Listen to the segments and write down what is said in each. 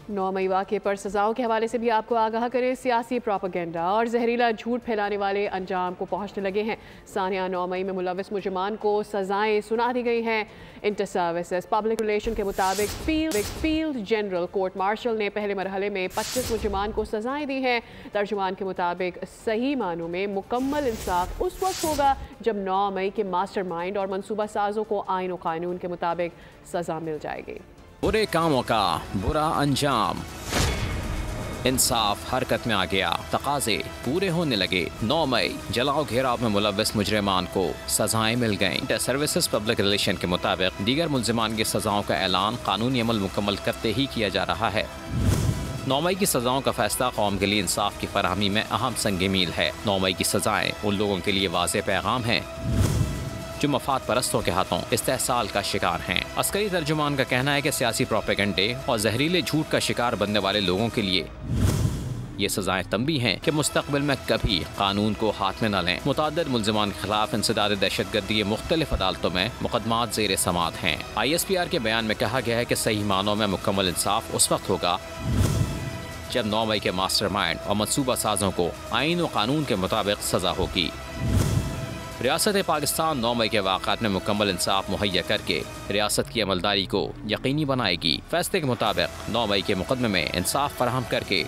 9 मई वाक़े पर सज़ाओं के हवाले से भी आपको आगाह करें। सियासी प्रोपेगेंडा और जहरीला झूठ फैलाने वाले अंजाम को पहुँचने लगे हैं। सानिया 9 मई में मुलविस मुजरिमान को सज़ाएँ सुना दी गई हैं। इंटर सर्विसेज पब्लिक रिलेशन के मुताबिक फील्ड जनरल कोर्ट मार्शल ने पहले मरहले में 25 मुजरिमान को सज़ाएँ दी हैं। तर्जुमान के मुताबिक सही मानों में मुकम्मल इंसाफ उस वक्त होगा जब 9 मई के मास्टरमाइंड और मनसूबा साजों को आइन और कानून के मुताबिक सज़ा मिल जाएगी। बुरे कामों का बुरा अंजाम, इंसाफ हरकत में आ गया, तकाजे पूरे होने लगे। 9 मई जलाओ घेराव में मुलविस मुजरिमान को सजाएं मिल गईं। इंटर सर्विसेज पब्लिक रिलेशन के मुताबिक दीगर मुलजिमान की सजाओं का ऐलान कानूनी अमल मुकम्मल करते ही किया जा रहा है। 9 मई की सजाओं का फैसला कौम के लिए इंसाफ की फराहमी में अहम संग मील है। 9 मई की सजाएं उन लोगों के लिए वाज़ेह पैगाम है जो मफाद परस्तों के हाथों इस्तेहसाल का शिकार हैं। अस्करी तर्जुमान का कहना है कि सियासी प्रोपेगेंडे और जहरीले झूठ का शिकार बनने वाले लोगों के लिए ये सजाएं तंबी हैं कि मुस्तकबिल में कभी कानून को हाथ में न लें। मुताद्दिद मुलजिमान के खिलाफ इंसदाद दहशतगर्दी मुख्तलिफ अदालतों में मुकदमात ज़ेर समात हैं। ISPR के बयान में कहा गया है कि सही मानों में मुकम्मल इंसाफ उस वक्त होगा जब 9 मई के मास्टरमाइंड और मनसूबा साजों को आइन और कानून के मुताबिक सजा होगी। रियासत पाकिस्तान 9 मई के वाक़ात में मुकम्मल इंसाफ मुहैया करके रियासत की अमलदारी को यकीनी बनाएगी। फैसले के मुताबिक 9 मई के मुकदमे में इंसाफ फराहम करके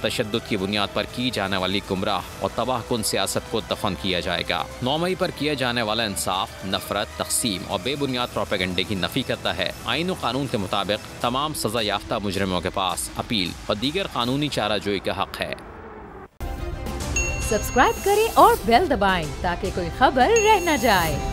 तशद्दुद की बुनियाद पर की जाने वाली गुमराह और तबाहकुन सियासत को दफन किया जाएगा। 9 मई पर किया जाने वाला इंसाफ नफरत, तकसीम और बेबुनियाद प्रोपेगेंडे की नफी करता है। आइन और कानून के मुताबिक तमाम सजा याफ्ता मुजरिमों के पास अपील और दीगर कानूनी चाराजोई का हक है। सब्सक्राइब करें और बेल दबाएं ताकि कोई खबर रह न जाए।